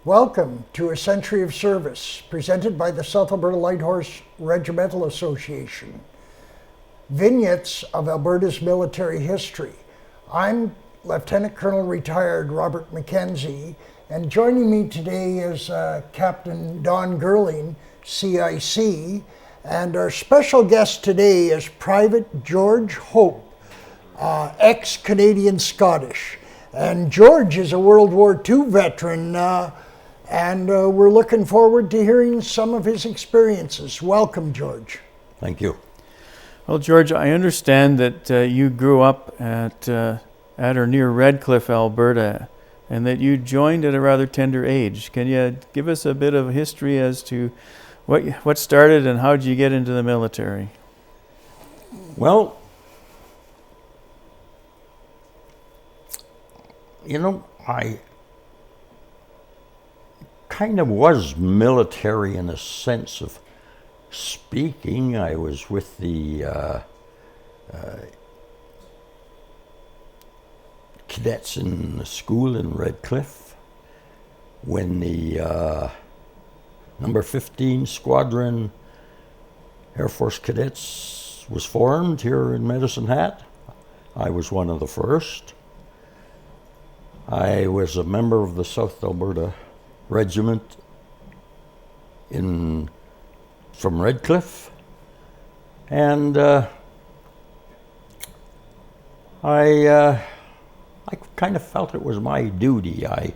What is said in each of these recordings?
Welcome to A Century of Service, presented by the South Alberta Light Horse Regimental Association. Vignettes of Alberta's military history. I'm Lieutenant Colonel retired Robert McKenzie, and joining me today is Captain Don Gerling, CIC, and our special guest today is Private George Hope, ex-Canadian Scottish. And George is a World War II veteran, and we're looking forward to hearing some of his experiences. Welcome, George. Thank you. Well, George, I understand that you grew up at or near Redcliffe, Alberta, and that you joined at a rather tender age. Can you give us a bit of history as to what started and how did you get into the military? Well, I kind of was military in a sense of speaking. I was with the cadets in the school in Redcliffe when the number 15 Squadron Air Force Cadets was formed here in Medicine Hat. I was one of the first. I was a member of the South Alberta Regiment from Redcliffe, and I kind of felt it was my duty. I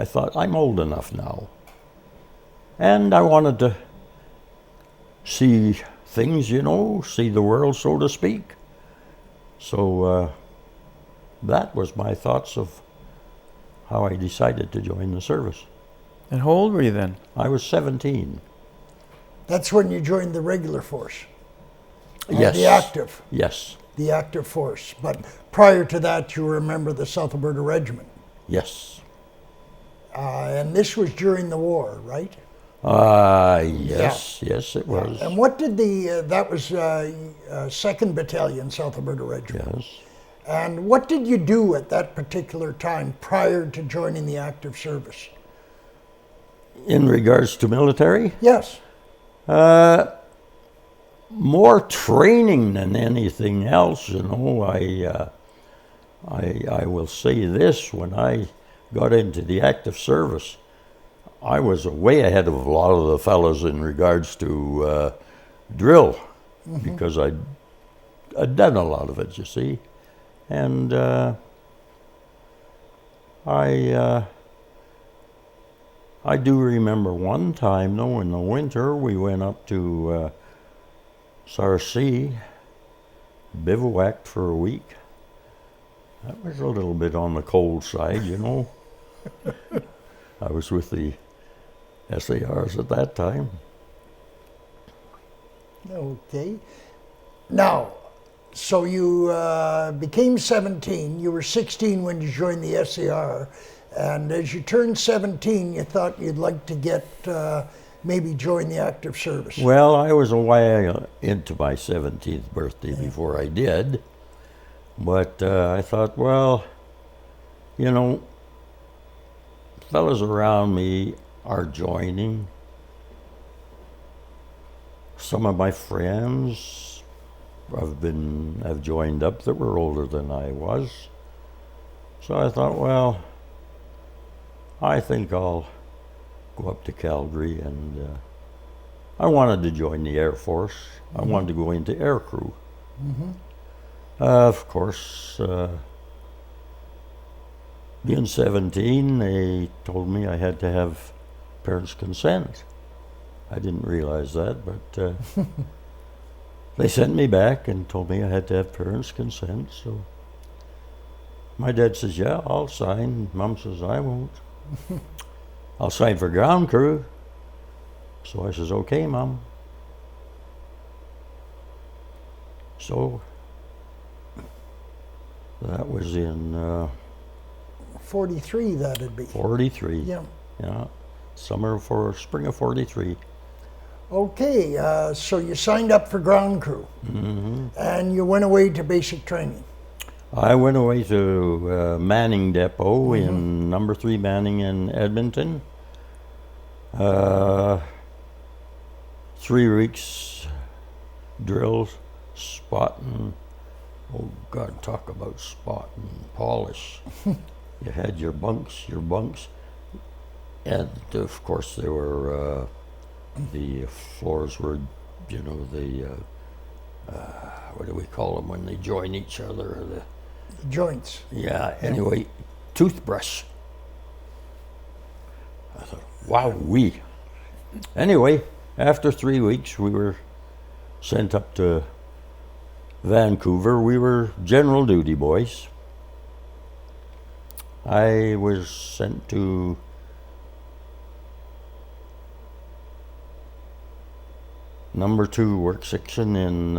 thought, I'm old enough now, and I wanted to see things, see the world, so to speak. So that was my thoughts of how I decided to join the service. And how old were you then? I was 17. That's when you joined the regular force? Yes. The active? Yes. The active force. But prior to that, you were a member of the South Alberta Regiment? Yes. And this was during the war, right? Yes, yeah. Yes, it was. And what did that was 2nd Battalion, South Alberta Regiment? Yes. And what did you do at that particular time prior to joining the active service? In regards to military? Yes. More training than anything else, I will say this, when I got into the active service, I was way ahead of a lot of the fellows in regards to drill, because I'd done a lot of it, you see. And I do remember one time, though, in the winter, we went up to Sarcee, bivouacked for a week. That was a little bit on the cold side, I was with the SARs at that time. Okay. Now, so you became 17, you were 16 when you joined the SAR, and as you turned 17, you thought you'd like to get, maybe join the active service. Well, I was a while into my 17th birthday before I did, but I thought, well, fellas around me are joining. Some of my friends have joined up that were older than I was. So I thought, well, I think I'll go up to Calgary, and I wanted to join the Air Force. I wanted to go into air crew. Of course, being 17, they told me I had to have parents' consent. I didn't realize that, but they sent me back and told me I had to have parents' consent. So my dad says, yeah, I'll sign. Mom says, I won't. I'll sign for ground crew. So I says, okay, Mom. So that was in 43, that'd be. 43. Yeah. Yeah. Spring of 43. Okay, so you signed up for ground crew, and you went away to basic training. I went away to Manning Depot in number 3 Manning in Edmonton, 3 weeks drills, spotting. Oh God, talk about spotting, polish. You had your bunks, and of course there were the floors were, you know, the what do we call them when they join each other? The joints. yeah. Anyway, toothbrush. I thought, wow-wee. Anyway, after 3 weeks, we were sent up to Vancouver. We were general duty boys. I was sent to number 2 work section in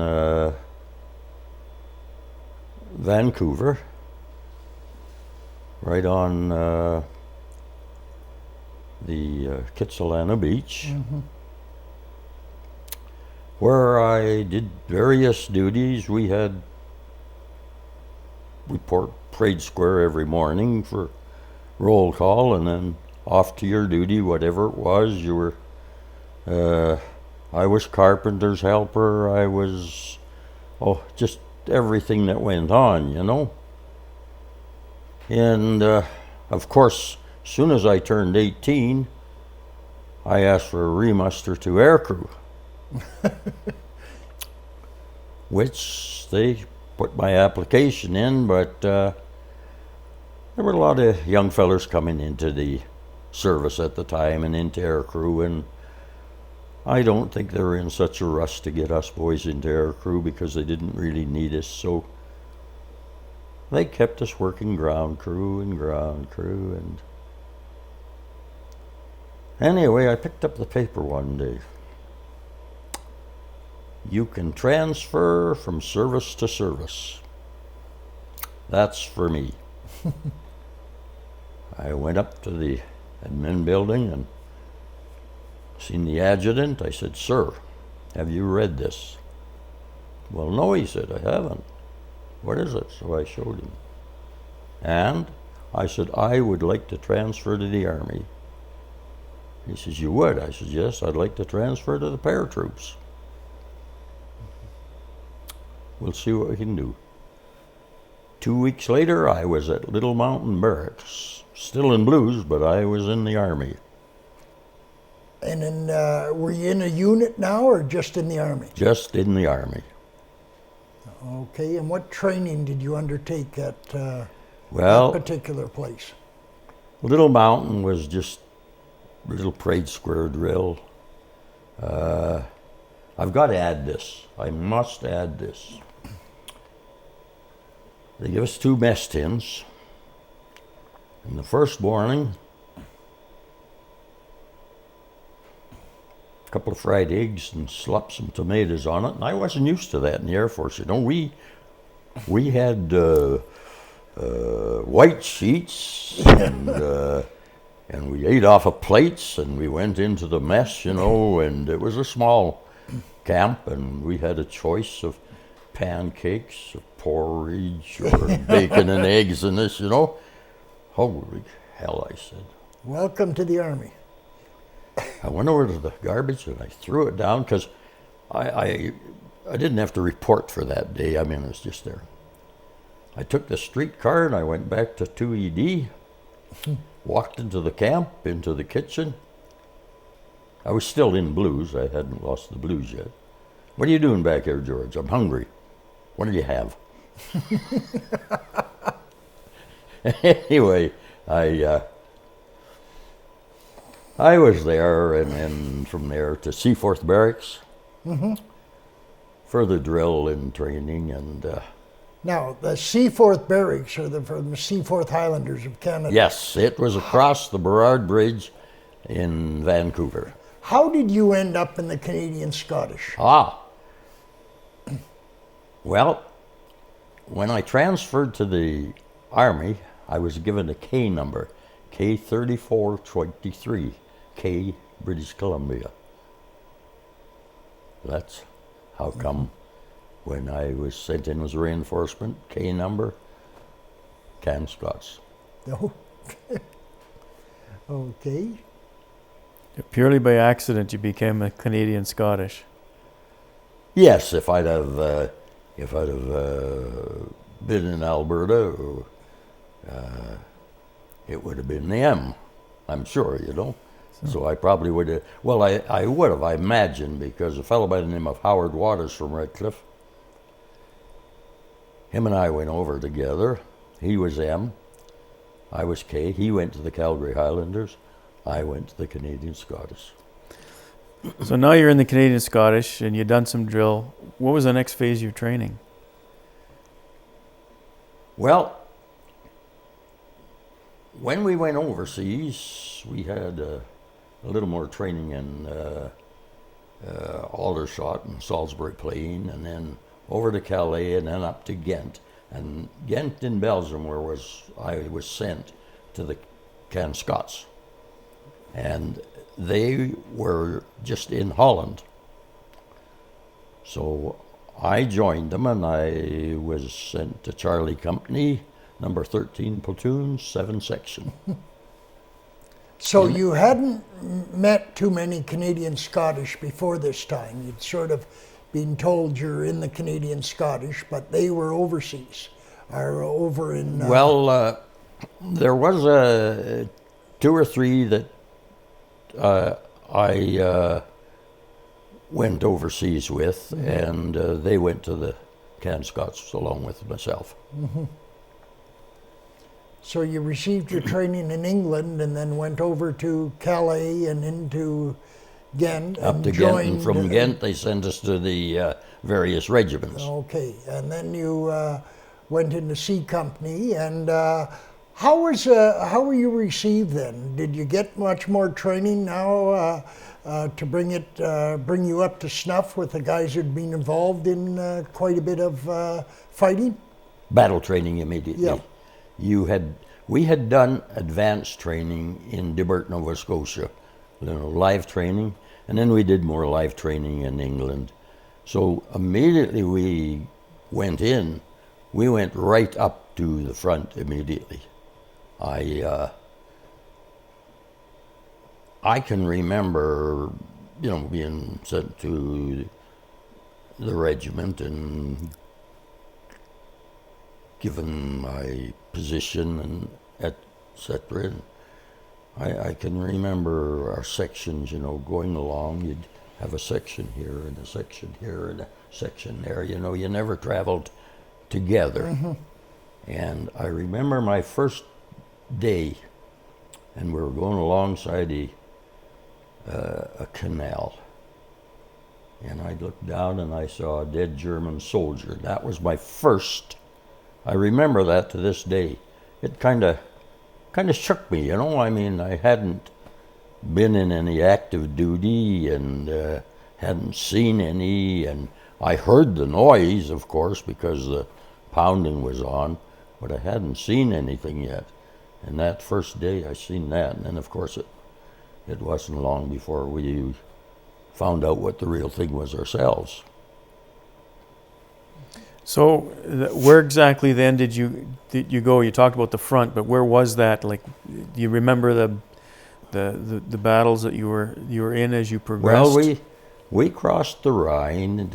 Vancouver, right on the Kitsilano Beach, where I did various duties. We parade square every morning for roll call, and then off to your duty, whatever it was. You were, I was carpenter's helper. I was, just everything that went on, you know. And of course, as soon as I turned 18, I asked for a remuster to aircrew, which they put my application in, but there were a lot of young fellers coming into the service at the time and into aircrew, and I don't think they were in such a rush to get us boys into aircrew because they didn't really need us, so they kept us working ground crew, and anyway, I picked up the paper one day. You can transfer from service to service. That's for me. I went up to the admin building and seen the adjutant. I said, "Sir, have you read this?" "Well, no," he said, "I haven't." "What is it?" So I showed him. And I said, "I would like to transfer to the Army." He says, "You would?" I said, "Yes, I'd like to transfer to the paratroops." "We'll see what we can do." 2 weeks later, I was at Little Mountain Barracks, still in blues, but I was in the Army. And then, were you in a unit now or just in the Army? Just in the Army. Okay, and what training did you undertake at that particular place? Little Mountain was just a little parade square drill. I've got to add this. I must add this. They give us 2 mess tins. And the first morning, a couple of fried eggs and slop some tomatoes on it. And I wasn't used to that in the Air Force. You know, we had white sheets and we ate off of plates, and we went into the mess, you know, and it was a small camp, and we had a choice of pancakes, or porridge, or bacon and eggs and this, you know. Holy hell, I said. Welcome to the Army. I went over to the garbage and I threw it down because I didn't have to report for that day. I mean, it was just there. I took the streetcar and I went back to 2ED, walked into the camp, into the kitchen. I was still in blues. I hadn't lost the blues yet. "What are you doing back here, George?" "I'm hungry." "What do you have?" Anyway, I was there, and then from there to Seaforth Barracks, further drill and training, and Now, the Seaforth Barracks are from the Seaforth Highlanders of Canada. yes, it was across the Burrard Bridge in Vancouver. How did you end up in the Canadian Scottish? Well, when I transferred to the Army, I was given a K number, K3423, K, British Columbia. That's how come when I was sent in as reinforcement, K number, Can Scots. No. Okay. Purely by accident, you became a Canadian Scottish. Yes, if I'd have been in Alberta, it would have been the M, I'm sure, you know. So I probably would have, well, I would have, I imagine, because a fellow by the name of Howard Waters from Redcliffe, him and I went over together. He was M, I was K. He went to the Calgary Highlanders, I went to the Canadian Scottish. So now you're in the Canadian Scottish and you've done some drill. What was the next phase of your training? Well, when we went overseas, we had a little more training in Aldershot and Salisbury Plain, and then over to Calais, and then up to Ghent. And Ghent in Belgium, where I was sent to the Can Scots. And they were just in Holland. So I joined them, and I was sent to Charlie Company, number 13 platoon, 7 section. So you hadn't met too many Canadian Scottish before this time. You'd sort of been told you're in the Canadian Scottish, but they were overseas, or over in... Well, there was 2 or 3 that I went overseas with, and they went to the Can Scots along with myself. Mm-hmm. So you received your training in England and then went over to Calais and into Ghent. Up to Ghent, and from Ghent they sent us to the various regiments. Okay, and then you went into C Company, and how were you received then? Did you get much more training now to bring you up to snuff with the guys who'd been involved in quite a bit of fighting? Battle training immediately. Yeah. We had done advanced training in Dibert, Nova Scotia, live training, and then we did more live training in England. So immediately we went right up to the front immediately. I can remember, being sent to the regiment and given my position and etc. I can remember our sections, going along. You'd have a section here and a section here and a section there. You never traveled together. Mm-hmm. And I remember my first day, and we were going alongside a canal. And I looked down and I saw a dead German soldier. That was my first. I remember that to this day. It kind of shook me, I mean, I hadn't been in any active duty and hadn't seen any, and I heard the noise, of course, because the pounding was on, but I hadn't seen anything yet. And that first day I seen that, and then of course it wasn't long before we found out what the real thing was ourselves. So, where exactly then did you go? You talked about the front, but where was that? Like, do you remember the battles that you were in as you progressed? Well, we crossed the Rhine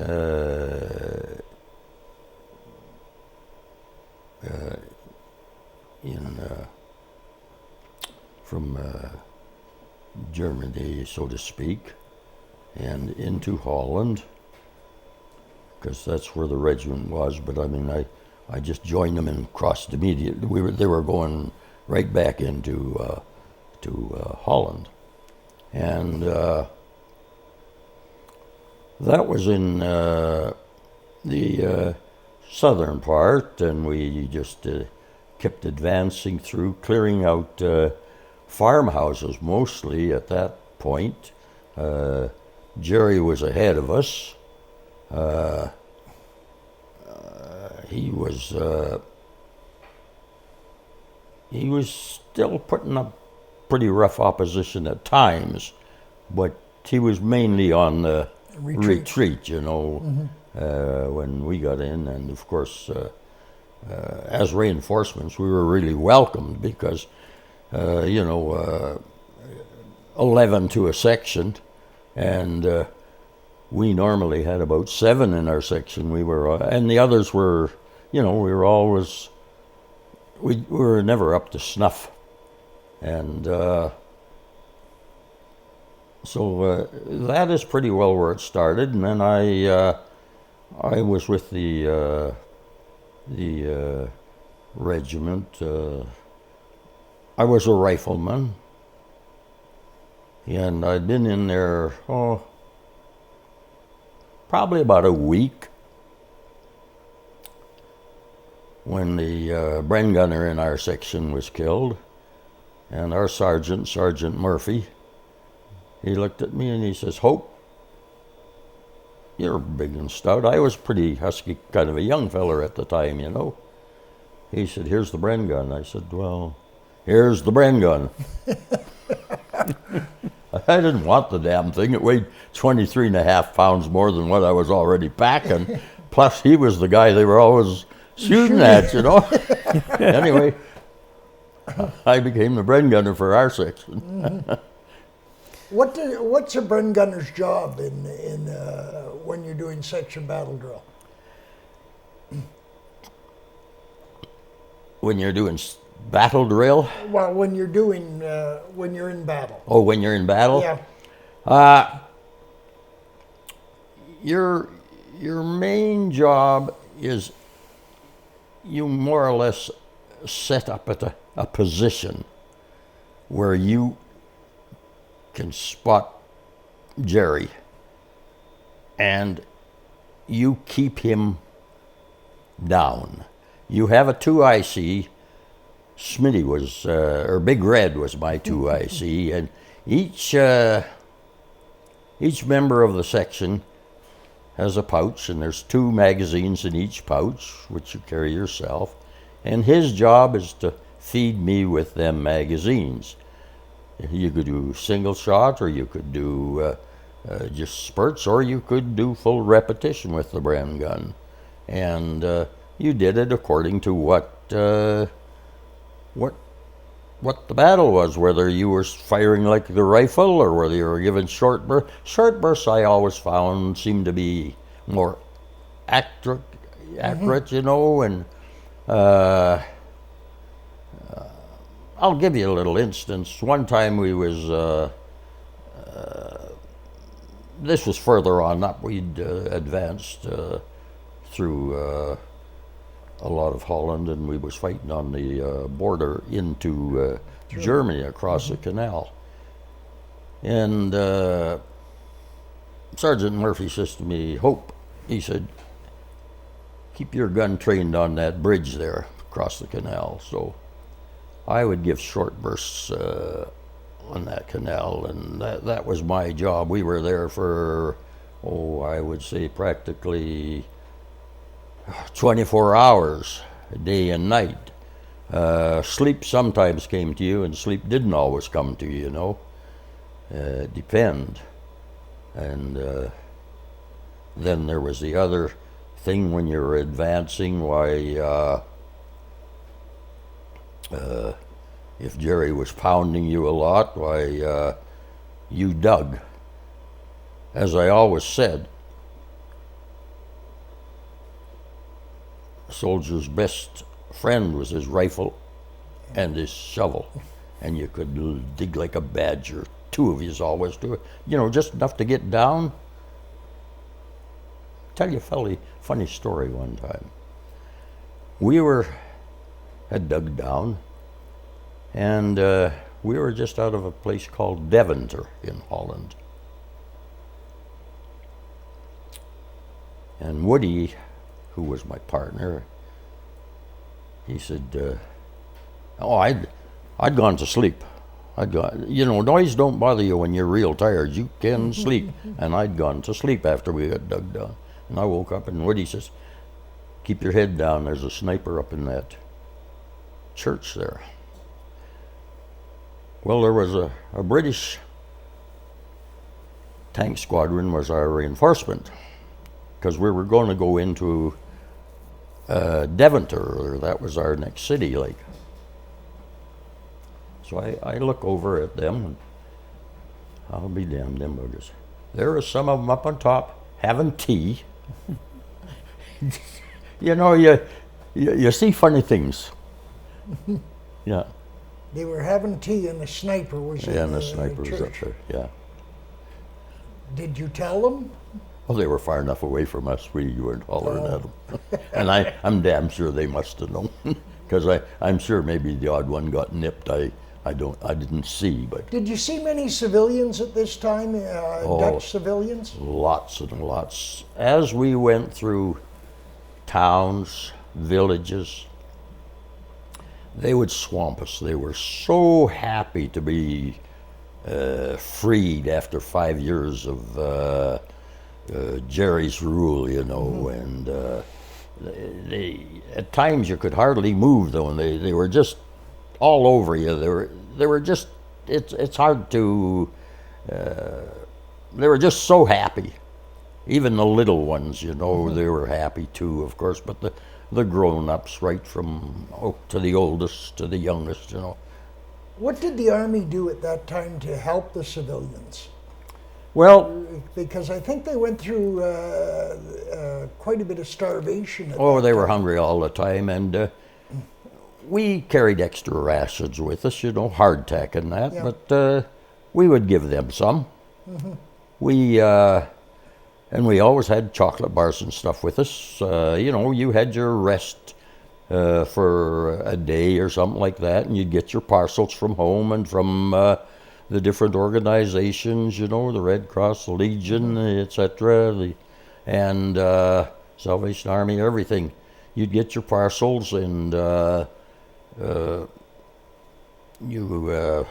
from Germany, so to speak, and into Holland, because that's where the regiment was. But I mean, I just joined them and crossed immediately. They were going right back into Holland, and that was in the southern part, and we just kept advancing through, clearing out farmhouses mostly at that point. Jerry was ahead of us. He was still putting up pretty rough opposition at times, but he was mainly on the retreat, when we got in. And of course, as reinforcements, we were really welcomed because, a 11 to a section, and we normally had about 7 in our section. And the others were, we were always, we were never up to snuff. And so that is pretty well where it started. And then I was with the regiment. I was a rifleman, and I'd been in there, probably about a week when the Bren gunner in our section was killed, and our sergeant, Sergeant Murphy, he looked at me and he says, "Hope, you're big and stout." I was pretty husky, kind of a young feller at the time, He said, "Here's the Bren gun." I said, "Well, here's the Bren gun." I didn't want the damn thing. It weighed 23 and a half pounds more than what I was already packing. Plus, he was the guy they were always shooting at, Anyway, I became the Bren gunner for our section. Mm-hmm. What's a Bren gunner's job in when you're doing section battle drill? When you're doing battle drill? Well, when you're doing when you're in battle. Oh, when you're in battle? Yeah. Your main job is you more or less set up at a position where you can spot Jerry and you keep him down. You have a 2IC. Smitty was, or Big Red was my 2IC, and each member of the section has a pouch, and there's 2 magazines in each pouch, which you carry yourself, and his job is to feed me with them magazines. You could do single shot, or you could do just spurts, or you could do full repetition with the Bren gun, and you did it according to what the battle was, whether you were firing like the rifle or whether you were given short bursts. Short bursts I always found seemed to be more accurate, and I'll give you a little instance. One time we was, this was further on up, we'd advanced through a lot of Holland, and we was fighting on the border into Germany across the canal. And Sergeant Murphy says to me, "Hope," he said, "keep your gun trained on that bridge there across the canal." So I would give short bursts on that canal, and that was my job. We were there for, I would say practically 24 hours, day and night. Sleep sometimes came to you, and sleep didn't always come to you, Depend. And then there was the other thing when you were advancing, if Jerry was pounding you a lot, you dug. As I always said, a soldier's best friend was his rifle and his shovel, and you could dig like a badger. 2 of yous always do it, just enough to get down. Tell you a funny story one time. We had dug down, and we were just out of a place called Deventer in Holland. And Woody, who was my partner, he said, I'd gone to sleep. Noise don't bother you when you're real tired. You can sleep. And I'd gone to sleep after we had dug down. And I woke up, and Woody says, "Keep your head down. There's a sniper up in that church there." Well, there was a British tank squadron was our reinforcement, because we were going to go into Deventer, or that was our next city, like. So I look over at them, and I'll be damned, them buggers. There are some of them up on top having tea. You know, you see funny things. Yeah. They were having tea and the sniper was Yeah, in and the sniper was up church. there, yeah. Did you tell them? Well, they were far enough away from us, we weren't hollering Oh. at them. And I'm damn sure they must have known, because I'm sure maybe the odd one got nipped. I didn't see, but Did you see many civilians at this time, Dutch civilians? lots and lots. As we went through towns, villages, they would swamp us. They were so happy to be freed after 5 years of Jerry's rule, you know, and they at times you could hardly move though, and they were just all over you. They were just it's hard to. They were just so happy. Even the little ones, you know, they were happy too, of course. But the grown-ups, right from to the oldest to the youngest, you know. What did the Army do at that time to help the civilians? Well, Because I think they went through quite a bit of starvation. oh, they were hungry all the time, and we carried extra rations with us, you know, hardtack and that. Yeah. But we would give them some. We and we always had chocolate bars and stuff with us. You know, you had your rest for a day or something like that, and you'd get your parcels from home and from the different organizations, you know, the Red Cross, the Legion, etc., and Salvation Army, everything. You'd get your parcels, and you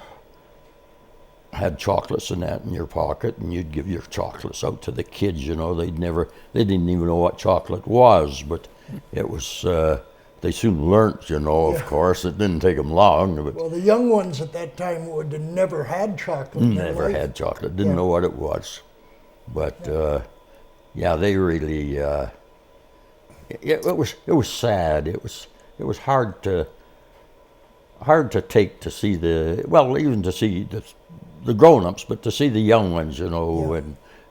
had chocolates and that in your pocket, and you'd give your chocolates out to the kids. You know, they didn't even know what chocolate was, but it was. They soon learnt, you know. Of course, it didn't take them long. But Well, the young ones at that time would have never had chocolate. in their never life. had chocolate. Didn't Yeah. know what it was, but yeah, they really. It was sad. It was hard to take to see even to see the grown-ups, but to see the young ones, you know, Yeah.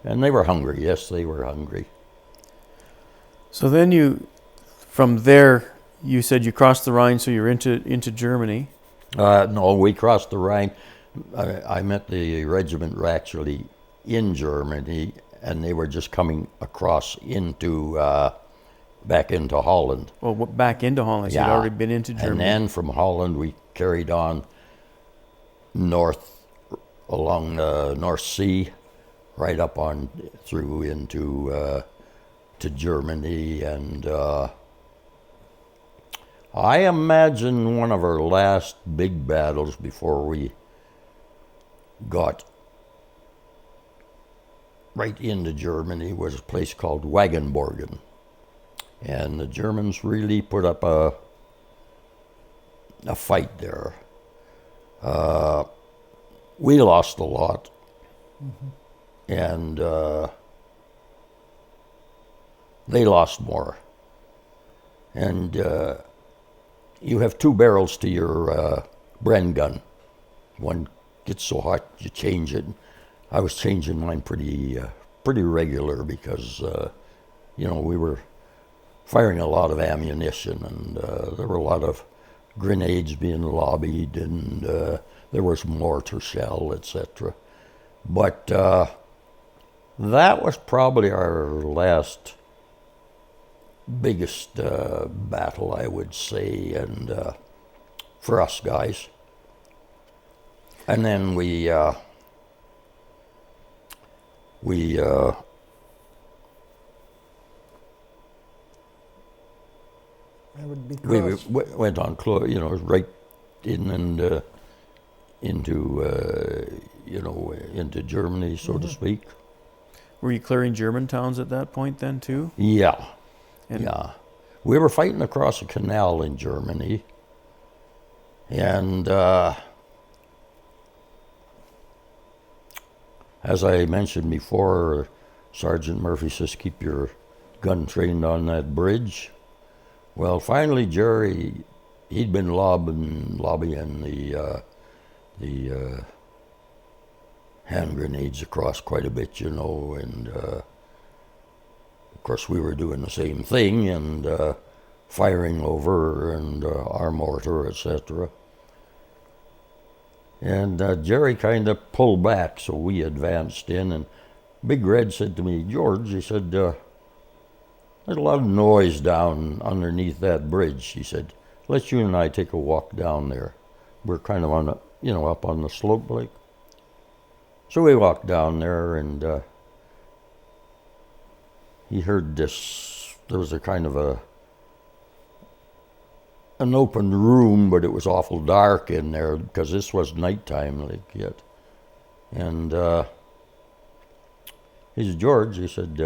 and they were hungry. Yes, they were hungry. So then from there, you said you crossed the Rhine, so you're into Germany. No, we crossed the Rhine. I met the regiment actually in Germany, and they were just coming across back into Holland. Well, back into Holland. So you'd Yeah. already been into Germany. And then from Holland, we carried on north along the North Sea, right up on through into to Germany, and I imagine one of our last big battles before we got right into Germany was a place called Wagenborgen. And the Germans really put up a fight there. We lost a lot, and they lost more. And you have two barrels to your Bren gun. One gets so hot you change it. I was changing mine pretty regular because you know, we were firing a lot of ammunition, and there were a lot of grenades being lobbied, and there was mortar shell, etc. But that was probably our last biggest battle, I would say, and for us guys. And then we That would be we cross. went on, you know, right in and into you know, into Germany, so to speak. Were you clearing German towns at that point then too? Yeah, And yeah. We were fighting across a canal in Germany, and as I mentioned before, Sergeant Murphy says, keep your gun trained on that bridge. Well, finally, Jerry, he'd been lobbying the hand grenades across quite a bit, you know, and of course we were doing the same thing and firing over and our mortar, etc. And Jerry kind of pulled back, so we advanced in, and Big Red said to me, George, he said, there's a lot of noise down underneath that bridge. He said, let you and I take a walk down there. We're kind of on, up on the slope, like. So we walked down there, and he heard this. There was a kind of an open room, but it was awful dark in there because this was nighttime, like yet. And he said, George, he said,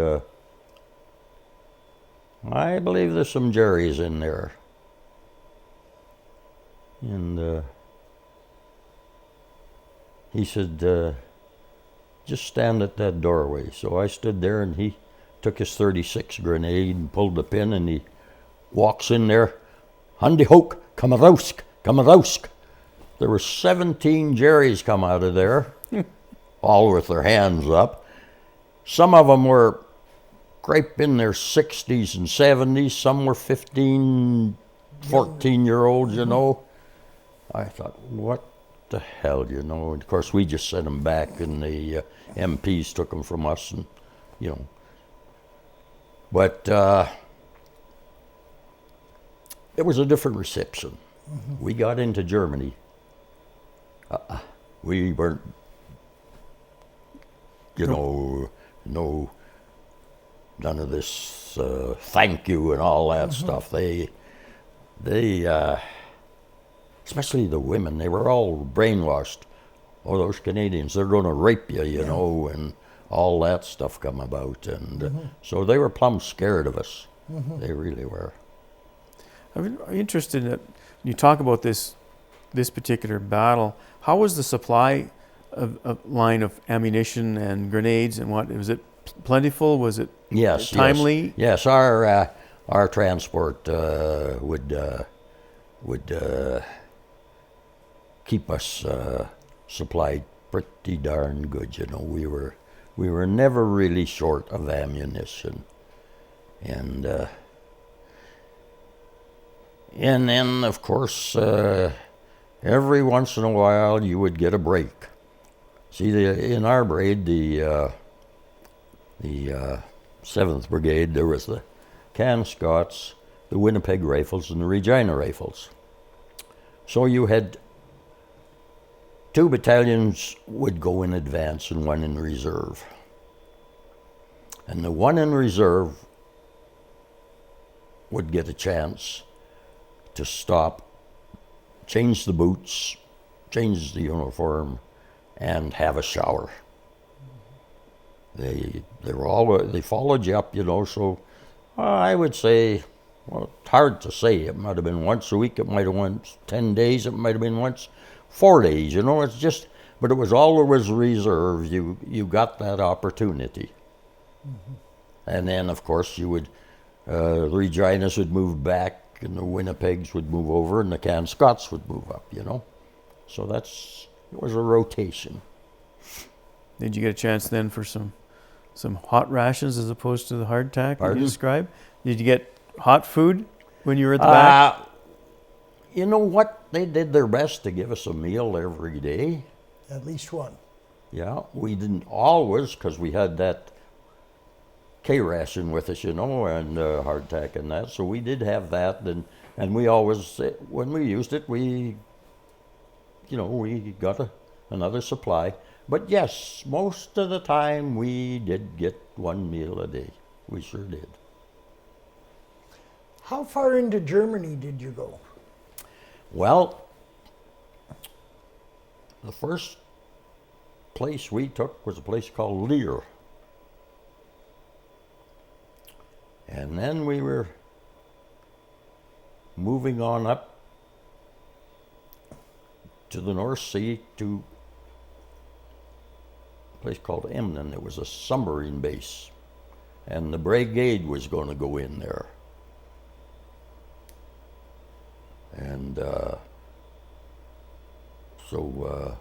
I believe there's some Jerry's in there. And he said, just stand at that doorway. So I stood there, and he took his .36 grenade and pulled the pin, and he walks in there. Handy hoke, kamarowsk. There were 17 Jerry's come out of there, all with their hands up. Some of them were grape in their 60s and 70s. Some were 15, 14-year-olds, you know. I thought, what the hell, you know? And of course, we just sent them back, and the MPs took them from us, and, you know. But it was a different reception. Mm-hmm. We got into Germany. We weren't, none of this thank you and all that stuff. They, especially the women, they were all brainwashed. Oh, those Canadians, they're going to rape you, you know, and all that stuff come about. And so they were plumb scared of us. Mm-hmm. They really were. I'm interested in you talk about this particular battle. How was the supply line of ammunition and grenades and what? Was it plentiful? Was it timely? Yes. Our transport would keep us supplied pretty darn good. You know, we were never really short of ammunition, and then of course every once in a while you would get a break. See, in our brigade, the 7th Brigade, there was the Can Scots, the Winnipeg Rifles, and the Regina Rifles. So you had 2 battalions would go in advance and 1 in reserve. And the 1 in reserve would get a chance to stop, change the boots, change the uniform, and have a shower. They followed you up, you know, so I would say, well, it's hard to say. It might have been once a week, it might have been once 10 days, it might have been once 4 days, you know, it's just, but it was always reserved. You got that opportunity. Mm-hmm. And then, of course, you would, the Reginas would move back, and the Winnipegs would move over, and the Can Scots would move up, you know. So it was a rotation. Did you get a chance then for some hot rations as opposed to the hardtack that you described? Did you get hot food when you were at the back? You know what? They did their best to give us a meal every day. At least one. Yeah, we didn't always, because we had that K-ration with us, you know, and hardtack and that. So we did have that, and we always, when we used it, we got another supply. But yes, most of the time we did get 1 meal a day. We sure did. How far into Germany did you go? Well, the first place we took was a place called Leer. And then we were moving on up to the North Sea to a place called Emden. It was a submarine base, and the brigade was going to go in there. And so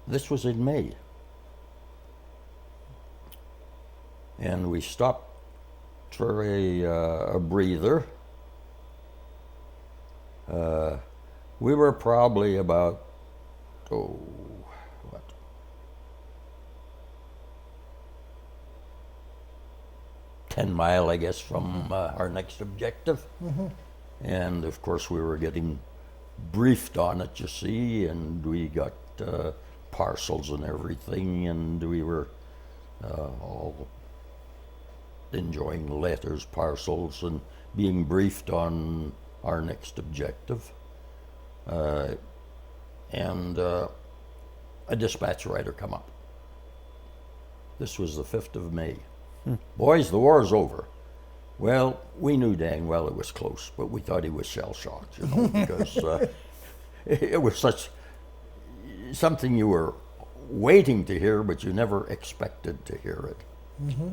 this was in May. And we stopped for a breather. We were probably about, 10 mile, I guess, from our next objective. And of course we were getting briefed on it, you see, and we got parcels and everything, and we were all enjoying letters, parcels, and being briefed on our next objective. And a dispatch rider come up. This was the 5th of May. Boys, the war's over. Well, we knew dang well it was close, but we thought he was shell-shocked, you know, because it was something you were waiting to hear, but you never expected to hear it.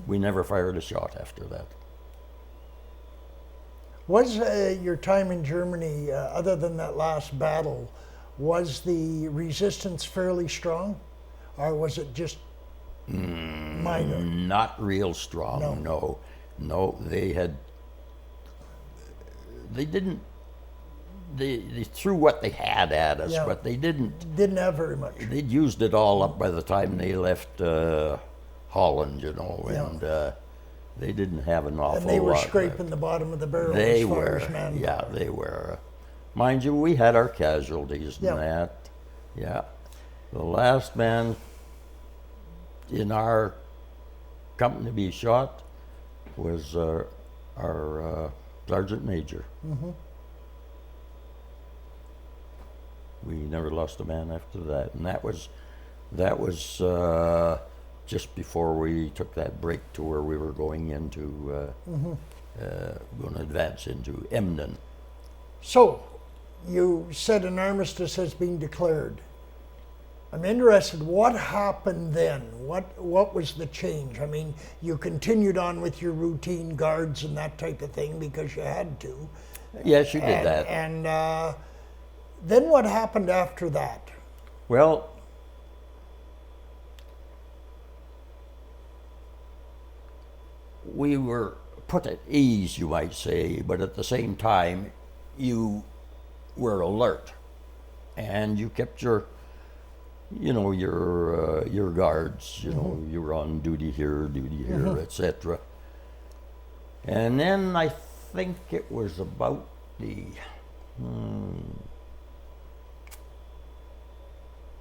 We never fired a shot after that. Was your time in Germany, other than that last battle, was the resistance fairly strong? Or was it just minor? Not real strong, no. They threw what they had at us, but they didn't have very much. They'd used it all up by the time they left Holland, you know, and they didn't have an awful lot. And they were scraping the bottom of the barrel as far as manpower. Yeah, they were. Mind you, we had our casualties and that. Yeah. The last man in our company to be shot was our sergeant major. We never lost a man after that, and that was just before we took that break to where we were going into going to advance into Emden. So, you said an armistice has been declared. I'm interested, what happened then? What was the change? I mean, you continued on with your routine guards and that type of thing because you had to. Yes, you did that. And then what happened after that? Well, we were put at ease, you might say, but at the same time, you were alert, and you kept your guards. You know, you were on duty here, etc. And then I think it was about the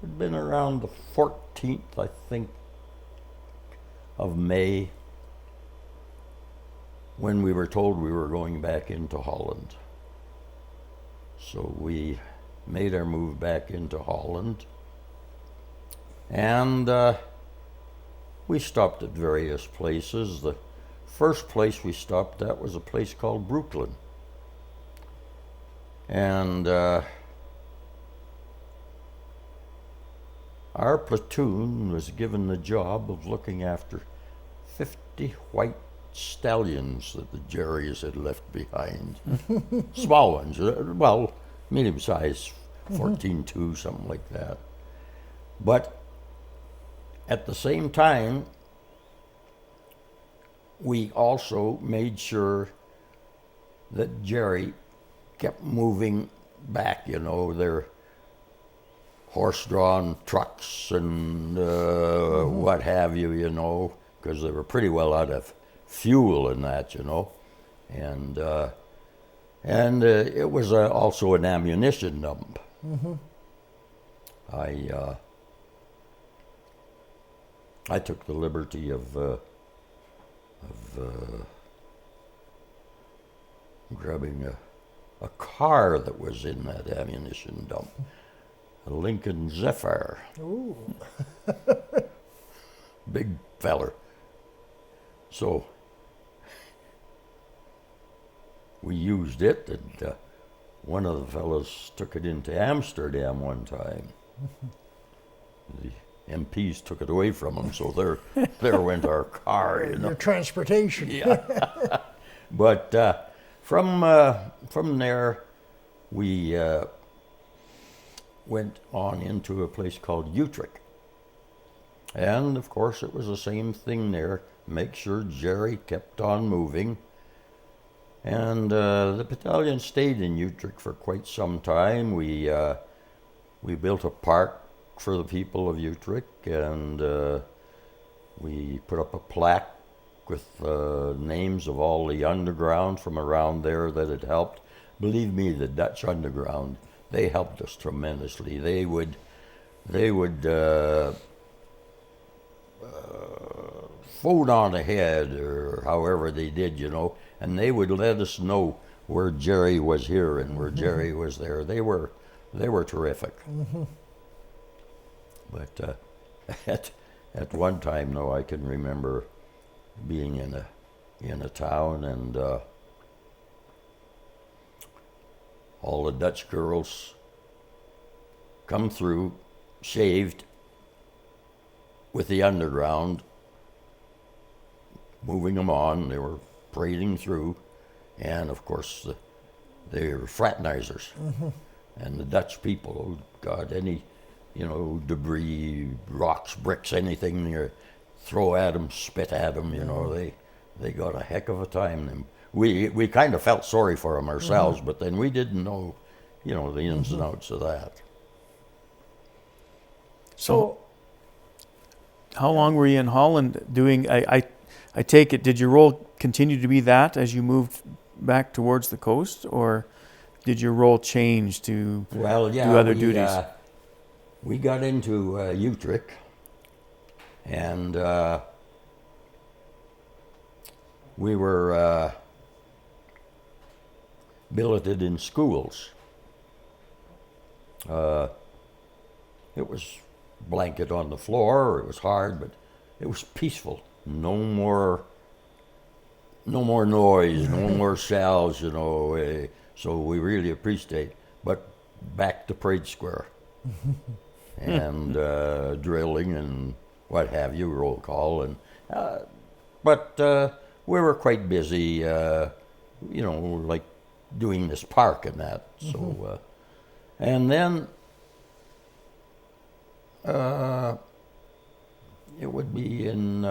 it'd been around the 14th, I think, of May, when we were told we were going back into Holland. So we made our move back into Holland, and we stopped at various places. The first place we stopped at was a place called Brooklyn. And our platoon was given the job of looking after 50 white stallions that the Jerrys had left behind. Small ones, well, medium size, 14-2, something like that. But at the same time, we also made sure that Jerry kept moving back, you know, their horse-drawn trucks and what have you, you know, because they were pretty well out of fuel in that, you know, and it was also an ammunition dump. I took the liberty of grabbing a car that was in that ammunition dump, a Lincoln Zephyr. Ooh. Big feller. So we used it, and one of the fellows took it into Amsterdam one time. The MPs took it away from him, so there went our car, you know. Your transportation. Yeah. But from there, we went on into a place called Utrecht. And of course it was the same thing there. Make sure Jerry kept on moving. And the battalion stayed in Utrecht for quite some time. We built a park for the people of Utrecht, and we put up a plaque with names of all the underground from around there that had helped. Believe me, the Dutch underground, they helped us tremendously. They would phone on ahead, or however they did, and they would let us know where Jerry was here and where Jerry was there. They were terrific. But at one time, though, I can remember being in a town, and all the Dutch girls come through, shaved, with the underground, moving them on. They were parading through, and of course they were fraternizers. And the Dutch people, oh God, any debris, rocks, bricks, anything you throw at them, spit at them, they got a heck of a time. And we kind of felt sorry for them ourselves, but then we didn't know, the ins and outs of that. So, how long were you in Holland doing? I take it, did your role continue to be that as you moved back towards the coast, or did your role change to do other duties? We got into Utrecht, and we were billeted in schools. It was blanket on the floor. It was hard, but it was peaceful. No more noise, no more shells, so we really appreciate. But back to Parade Square, and drilling and what have you, roll call, and but we were quite busy, like doing this park and that. So, and then it would be in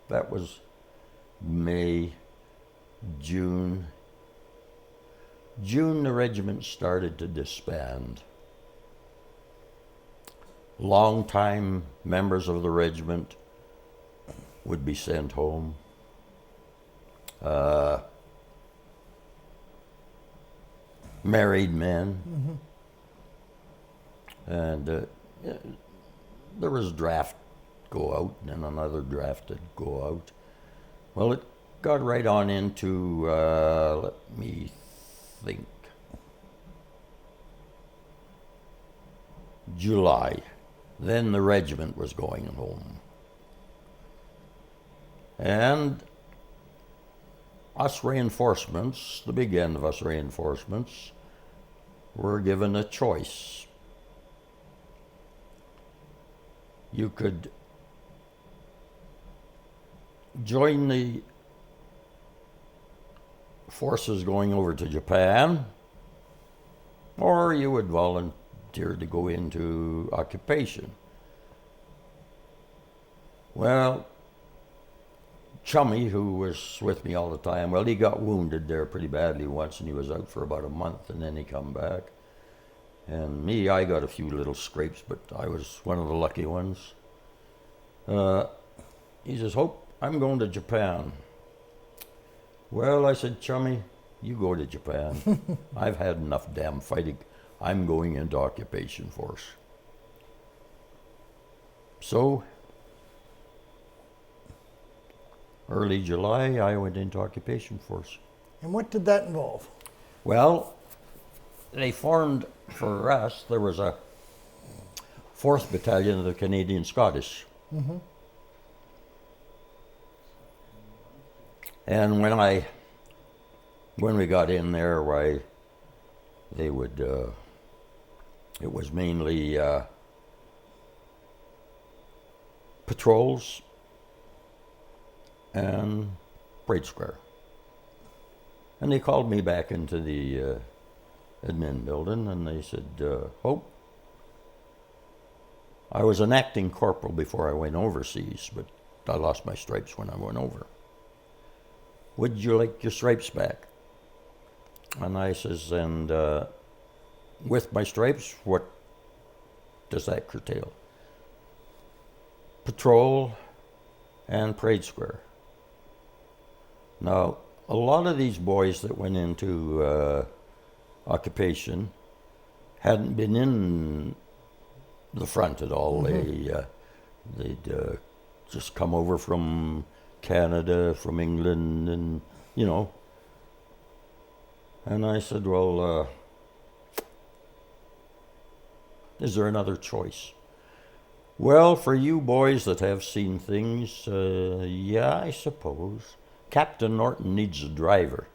that was May, June. June, the regiment started to disband. Long-time members of the regiment would be sent home. Married men. And there was a draft go out, and then another draft would go out. Well, it got right on into, let me think, July. Then the regiment was going home. And us reinforcements, the big end of us reinforcements, were given a choice. You could join the forces going over to Japan, or you would volunteer to go into occupation. Well, Chummy, who was with me all the time, he got wounded there pretty badly once, and he was out for about a month, and then he come back. And me, I got a few little scrapes, but I was one of the lucky ones. He says, "Hope, I'm going to Japan." Well, I said, "Chummy, you go to Japan. I've had enough damn fighting. I'm going into occupation force." So, early July, I went into occupation force. and what did that involve? Well, they formed, for us, there was a 4th Battalion of the Canadian Scottish. And when we got in there, they would, it was mainly patrols and Parade Square. And they called me back into the admin building, and they said, Hope, I was an acting corporal before I went overseas, but I lost my stripes when I went over. Would you like your stripes back? And I says, and with my stripes, what does that curtail? Patrol and parade square. Now, a lot of these boys that went into occupation hadn't been in the front at all. They'd just come over from Canada, from England, and you know. And I said, well, is there another choice? Well, for you boys that have seen things, yeah, I suppose. Captain Norton needs a driver.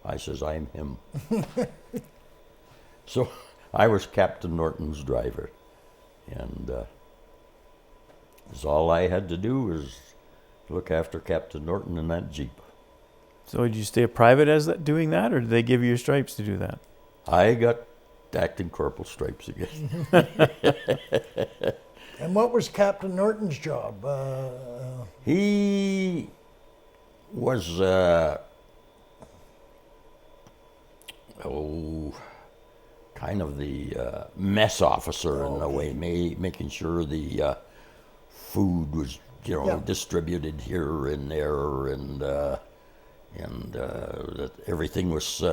I says, I'm him. So I was Captain Norton's driver. And all I had to do was look after Captain Norton in that Jeep. So did you stay a private as that, doing that, or did they give you your stripes to do that? I got acting corporal stripes again. And what was Captain Norton's job? He was, kind of the mess officer in a way, making sure the food was, distributed here and there, and that everything was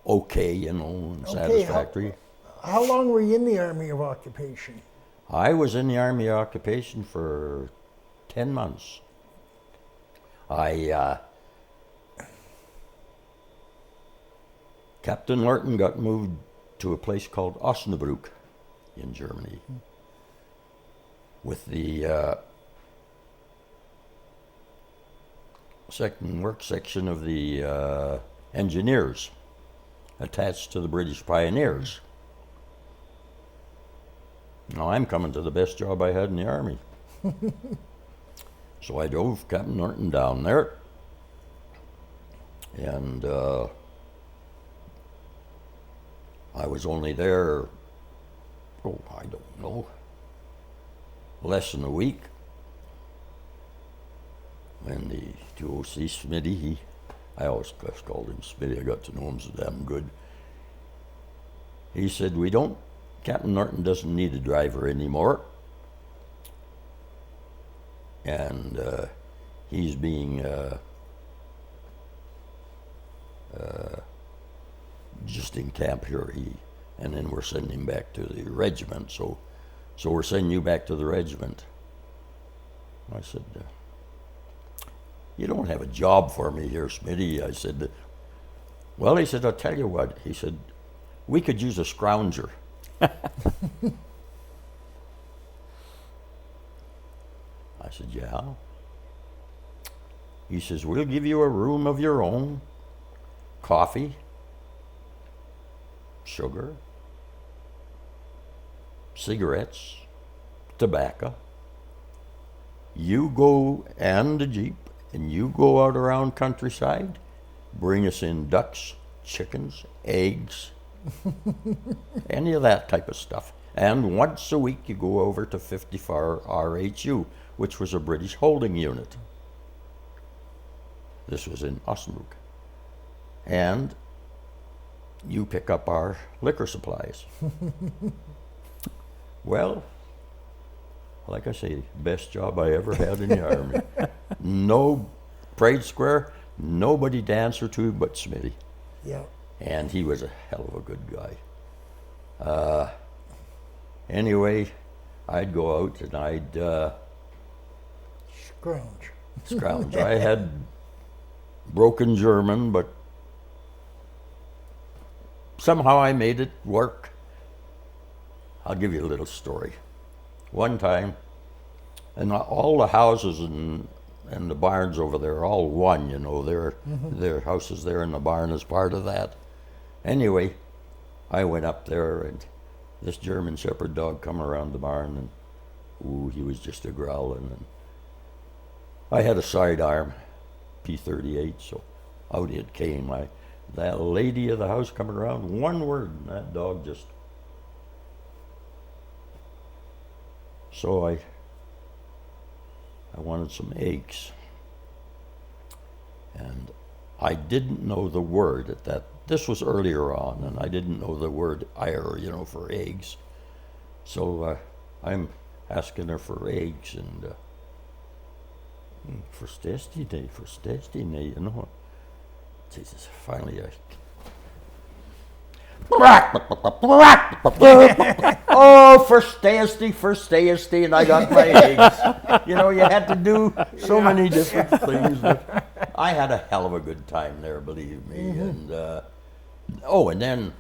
okay, and satisfactory. How long were you in the Army of Occupation? I was in the Army of Occupation for 10 months. Captain Norton got moved to a place called Osnabrück in Germany with the second work section of the engineers attached to the British pioneers. Now I'm coming to the best job I had in the Army. So I drove Captain Norton down there, and I was only there, I don't know, less than a week. When the 2OC Smitty, I always called him Smitty, I got to know him so damn good. He said, Captain Norton doesn't need a driver anymore. And he's being just in camp here. And then we're sending him back to the regiment. So we're sending you back to the regiment. I said, you don't have a job for me here, Smitty. I said, well, he said, I'll tell you what. He said, we could use a scrounger. I said, yeah. He says, we'll give you a room of your own, coffee, sugar, cigarettes, tobacco. You go and the Jeep, and you go out around countryside, bring us in ducks, chickens, eggs, any of that type of stuff. And once a week you go over to 54 RHU, which was a British holding unit. This was in Osnabrück. And you pick up our liquor supplies. Well, like I say, best job I ever had in the Army. No parade square, nobody to answer to but Smitty. Yeah. And he was a hell of a good guy. Anyway, I'd go out and I'd scrounge. I had broken German, but somehow I made it work. I'll give you a little story. One time, and all the houses and the barns over there are all one, their houses there and the barn is part of that. Anyway, I went up there and this German Shepherd dog come around the barn and he was just a growling. And I had a sidearm, P38, so out it came. that lady of the house coming around, one word, and that dog just... So I wanted some eggs. And I didn't know the word at that. This was earlier on, and I didn't know the word "ire," for eggs. So I'm asking her for eggs, and förstestig, Jesus, finally oh, förstestig, and I got my eggs. You had to do so many different things. But I had a hell of a good time there, believe me. And and then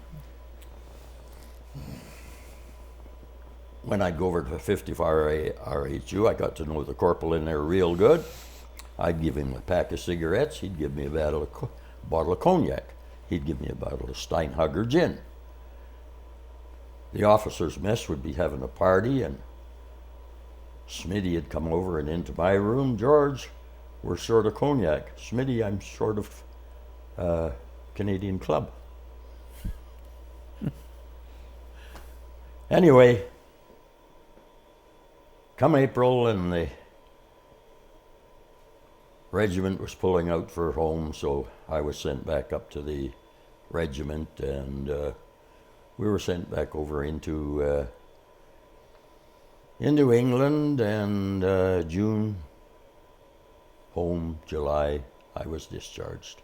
when I'd go over to 55 RHU, I got to know the corporal in there real good. I'd give him a pack of cigarettes. He'd give me a bottle of cognac. He'd give me a bottle of Steinhager gin. The officers' mess would be having a party, and Smitty had come over and into my room. George, we're short of cognac. Smitty, I'm short of Canadian Club. Anyway, come April, and the regiment was pulling out for home, so I was sent back up to the regiment, and we were sent back over into England, and June, home, July, I was discharged.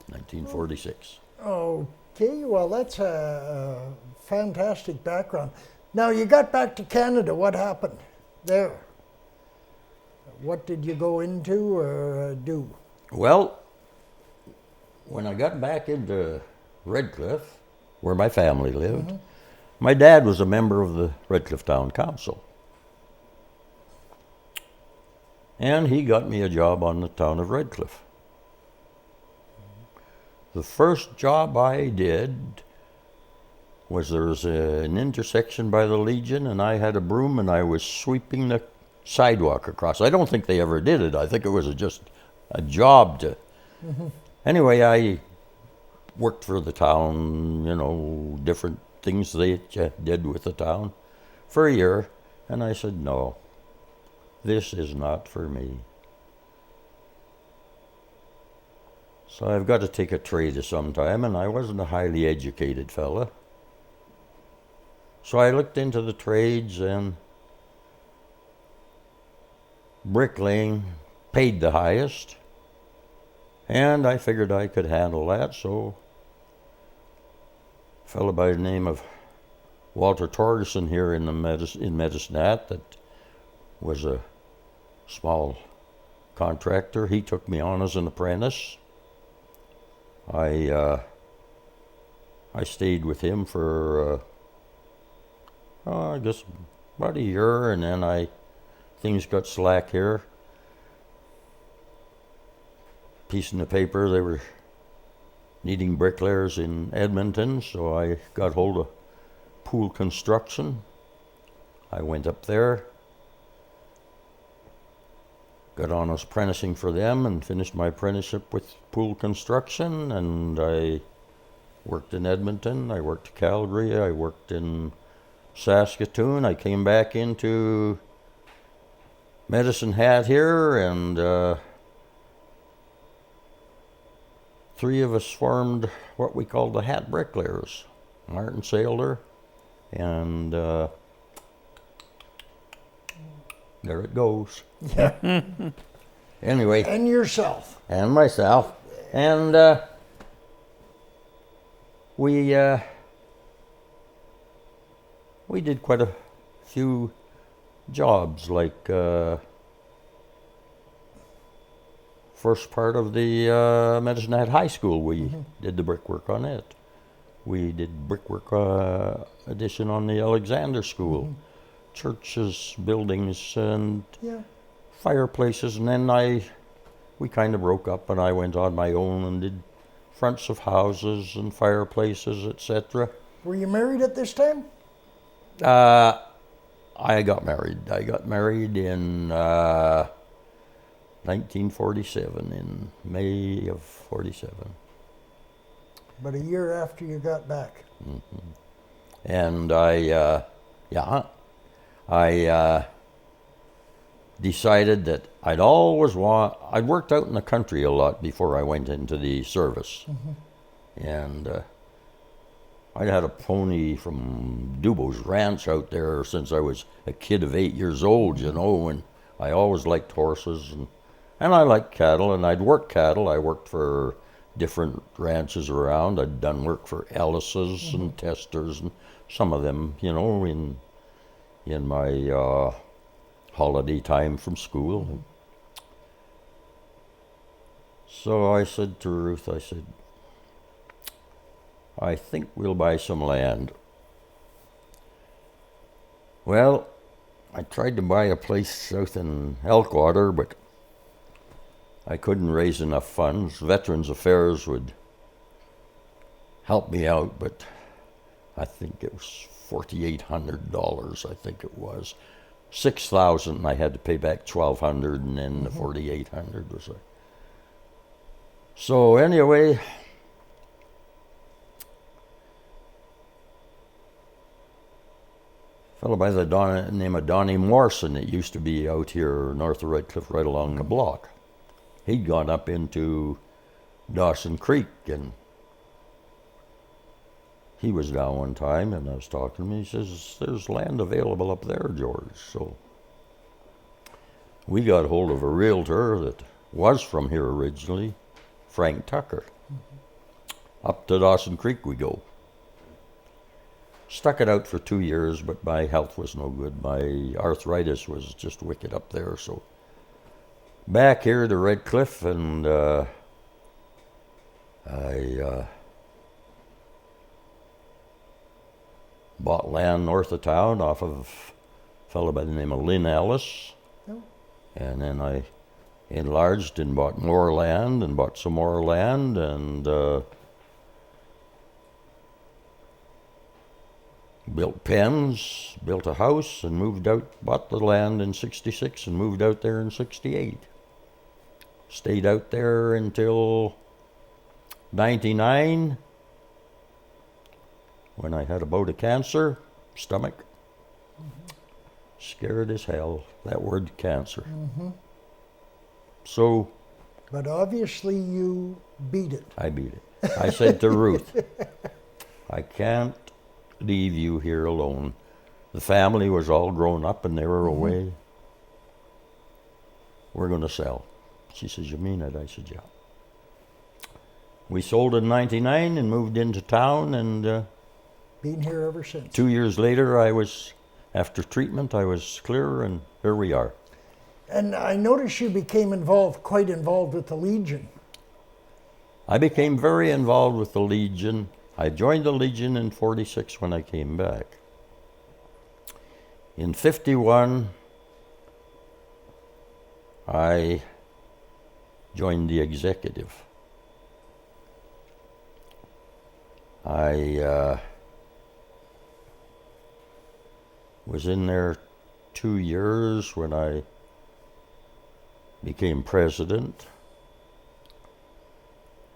1946. Okay, well, that's a fantastic background. Now, you got back to Canada. What happened there? What did you go into or do? Well, when I got back into Redcliffe, where my family lived, my dad was a member of the Redcliffe Town Council. And he got me a job on the town of Redcliffe. The first job I did was there was an intersection by the Legion, and I had a broom and I was sweeping the sidewalk across. I don't think they ever did it. I think it was just a job to... Anyway, I worked for the town, different things they did with the town for a year, and I said, no, this is not for me. So I've got to take a trade of some time, and I wasn't a highly educated fella. So I looked into the trades, and bricklaying paid the highest, and I figured I could handle that, so a fellow by the name of Walter Torgerson here in Medicine Hat that was a small contractor. He took me on as an apprentice. I stayed with him for I guess about a year, and then things got slack here. Piece in the paper, they were needing bricklayers in Edmonton, so I got hold of Pool Construction. I went up there, got on as apprenticing for them, and finished my apprenticeship with Pool Construction, and I worked in Edmonton, I worked in Calgary, I worked in Saskatoon. I came back into Medicine Hat here, and three of us formed what we called the Hat Bricklayers. Martin Sailor, and there it goes. Yeah. Anyway. And yourself. And myself. And we did quite a few jobs, like first part of the Medicine Hat High School, we did the brickwork on it. We did brickwork addition on the Alexander School, churches, buildings, and fireplaces, and then we kind of broke up, and I went on my own and did fronts of houses and fireplaces, etc. Were you married at this time? I got married. I got married in 1947, in May of 47. But a year after you got back. And I decided that I'd worked out in the country a lot before I went into the service. And I'd had a pony from Dubo's Ranch out there since I was a kid of 8 years old, you know, and I always liked horses, and I liked cattle, and I'd worked cattle. I worked for different ranches around. I'd done work for Ellis's and Testers, and some of them, you know, in my holiday time from school. So I said to Ruth, I think we'll buy some land. Well, I tried to buy a place south in Elkwater, but I couldn't raise enough funds. Veterans Affairs would help me out, but I think it was $4,800, I think it was. $6,000, I had to pay back $1,200, and then the $4,800 was like. So anyway, a fellow by the name of Donnie Morrison, that used to be out here north of Red Cliff, right along the block. He'd gone up into Dawson Creek, and he was down one time, and I was talking to him. He says, "There's land available up there, George." So we got hold of a realtor that was from here originally, Frank Tucker. Up to Dawson Creek we go. Stuck it out for 2 years, but my health was no good. My arthritis was just wicked up there. So back here to Red Cliff, and I bought land north of town off of a fellow by the name of Lynn Ellis. Oh. And then I enlarged and bought more land and bought some more land, and built pens, built a house, and moved out, bought the land in 66 and moved out there in 68. Stayed out there until 99, when I had a bout of cancer, stomach. Scared as hell, that word cancer. So. But obviously you beat it. I beat it. I said to Ruth, I can't leave you here alone. The family was all grown up and they were away. We're going to sell. She says, "You mean it?" I said, "Yeah." We sold in 99 and moved into town, and been here ever since. 2 years later, after treatment, I was clear, and here we are. And I noticed you became quite involved with the Legion. I became very involved with the Legion. I joined the Legion in 46 when I came back. In 51, I joined the executive. I was in there 2 years when I became president.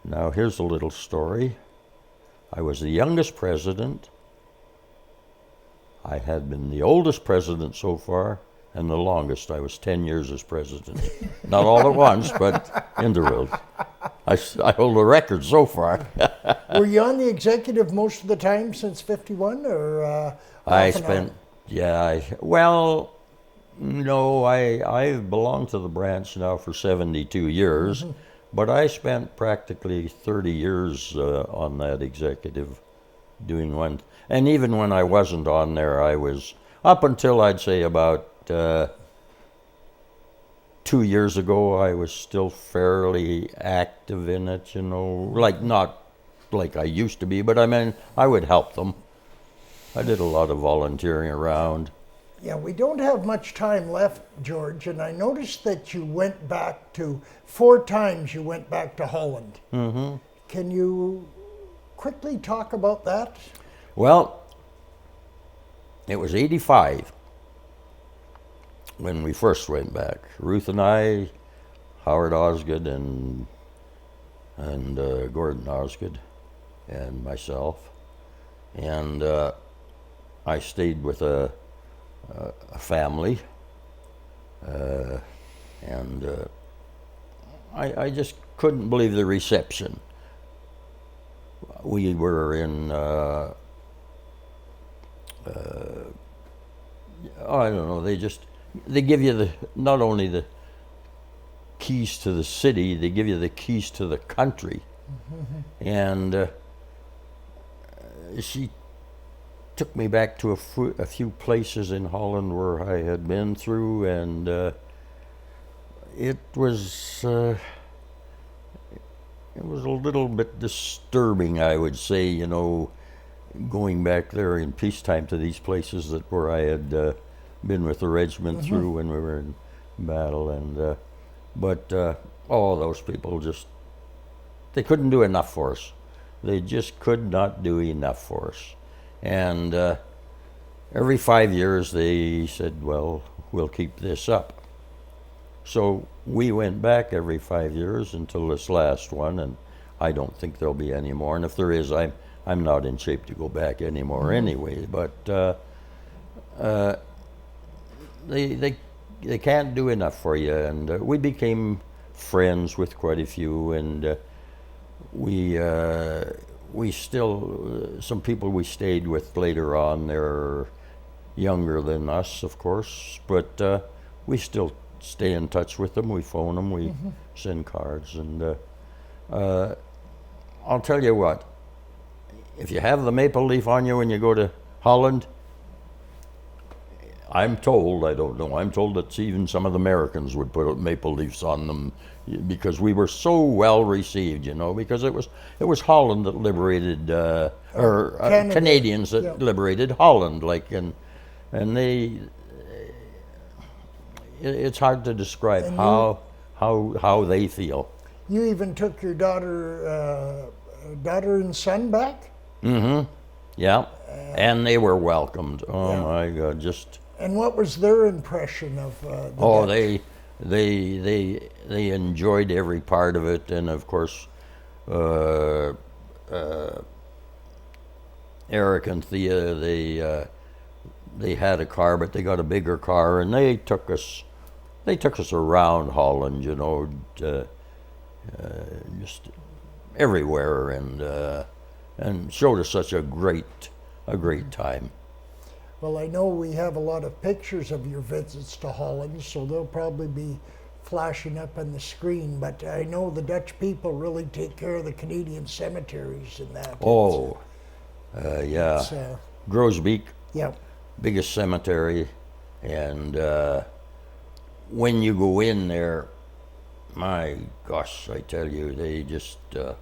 Now here's a little story. I was the youngest president. I had been the oldest president so far, and the longest. I was 10 years as president. Not all at once, but intervals. I hold a record so far. Were you on the executive most of the time since 51, or No, I've belonged to the branch now for 72 years, but I spent practically 30 years on that executive doing one. And even when I wasn't on there, I was, up until I'd say about 2 years ago, I was still fairly active in it, you know, not like I used to be, but I mean, I would help them. I did a lot of volunteering around. Yeah, we don't have much time left, George, and I noticed that you went back to, 4 times you went back to Holland. Mm-hmm. Can you quickly talk about that? Well, it was 85 when we first went back. Ruth and I Howard Osgood and Gordon Osgood and myself, and I stayed with a family, and I just couldn't believe the reception. We were in I don't know. They give you not only the keys to the city, they give you the keys to the country. And she took me back to a few places in Holland where I had been through, and it was a little bit disturbing, I would say, you know, going back there in peacetime to these places where I had been with the regiment through when we were in battle, and but those people they couldn't do enough for us. They just could not do enough for us. And every 5 years they said, well, we'll keep this up. So we went back every 5 years until this last one, and I don't think there'll be any more. And if there is, I'm not in shape to go back anymore anyway. But they can't do enough for you. And we became friends with quite a few, and we still, some people we stayed with later on, they're younger than us, of course, but we still stay in touch with them. We phone them, we send cards, and I'll tell you what, if you have the maple leaf on you when you go to Holland, I'm told, I don't know, I'm told that even some of the Americans would put maple leaves on them, because we were so well received, you know, because it was Holland that liberated, Canadians that liberated Holland, like, and they, it's hard to describe And how they feel. You even took your daughter and son back? Yeah, and they were welcomed. Oh my God, just. And what was their impression of the Dutch? They enjoyed every part of it, and of course, Eric and Thea, they had a car, but they got a bigger car, and they took us around Holland, you know, just everywhere, and showed us such a great time. Well, I know we have a lot of pictures of your visits to Holland, so they'll probably be flashing up on the screen, but I know the Dutch people really take care of the Canadian cemeteries and that. Oh, yeah. Grosbeek, biggest cemetery, and when you go in there, my gosh, I tell you, they just... it's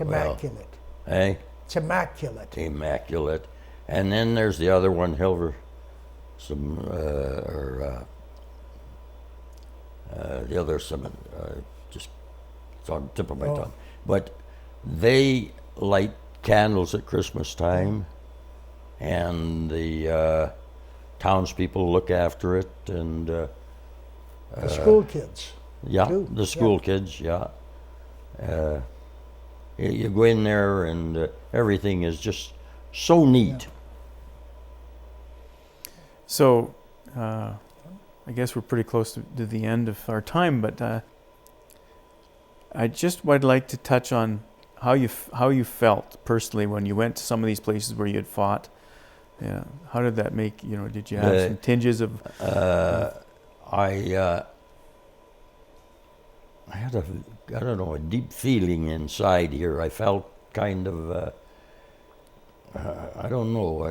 immaculate. It's immaculate. Immaculate. And then there's the other one, the other summit, just it's on the tip of my tongue. But they light candles at Christmas time, and the townspeople look after it, and the school kids. Yeah, too. The school kids, yeah. You go in there, and everything is just so neat. So, I guess we're pretty close to the end of our time, but I just would like to touch on how you felt personally when you went to some of these places where you had fought. Yeah, how did that make, you know, did you have some tinges of... I had a deep feeling inside here. I felt kind of, I don't know,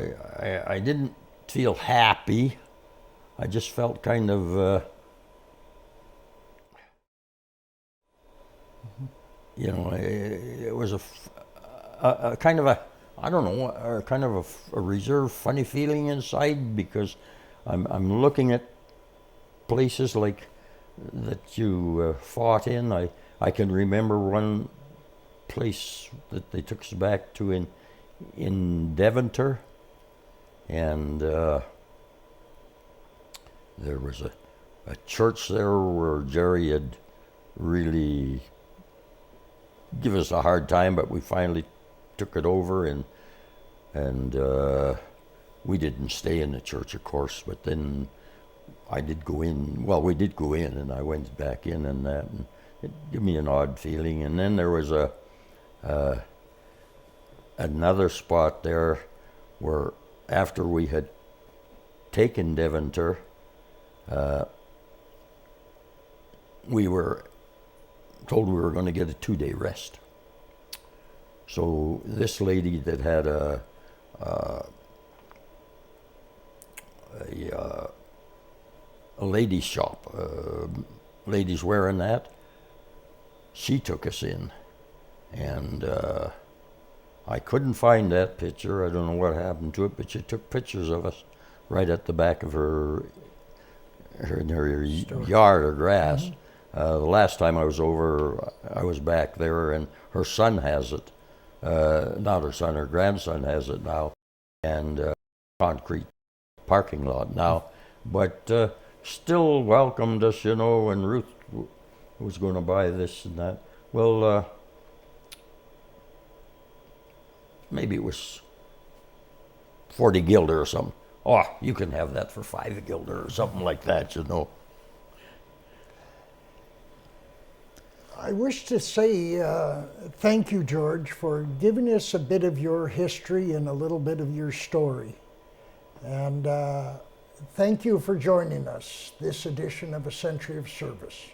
I didn't feel happy. I just felt kind of, you know, it was a kind of a, I don't know, kind of a reserved, funny feeling inside, because I'm looking at places like that you fought in. I can remember one place that they took us back to in Devonter, and there was a church there where Jerry had really give us a hard time, but we finally took it over, and we didn't stay in the church, of course, but then I did go in. Well, we did go in, and I went back in, and that, and it gave me an odd feeling. And then there was another spot there where after we had taken Devonter, we were told we were going to get a 2-day rest. So this lady that had a ladies' shop, ladies wearing that, she took us in, and I couldn't find that picture. I don't know what happened to it, but she took pictures of us right at the back of her yard or grass. Mm-hmm. The last time I was over, I was back there, and her son has it. Not her son, her grandson has it now, and concrete parking lot now. But still welcomed us, you know, and Ruth was going to buy this and that. Well, maybe it was 40 guilder or something. Oh, you can have that for 5 guilder or something like that, you know. I wish to say thank you, George, for giving us a bit of your history and a little bit of your story. And thank you for joining us this edition of A Century of Service.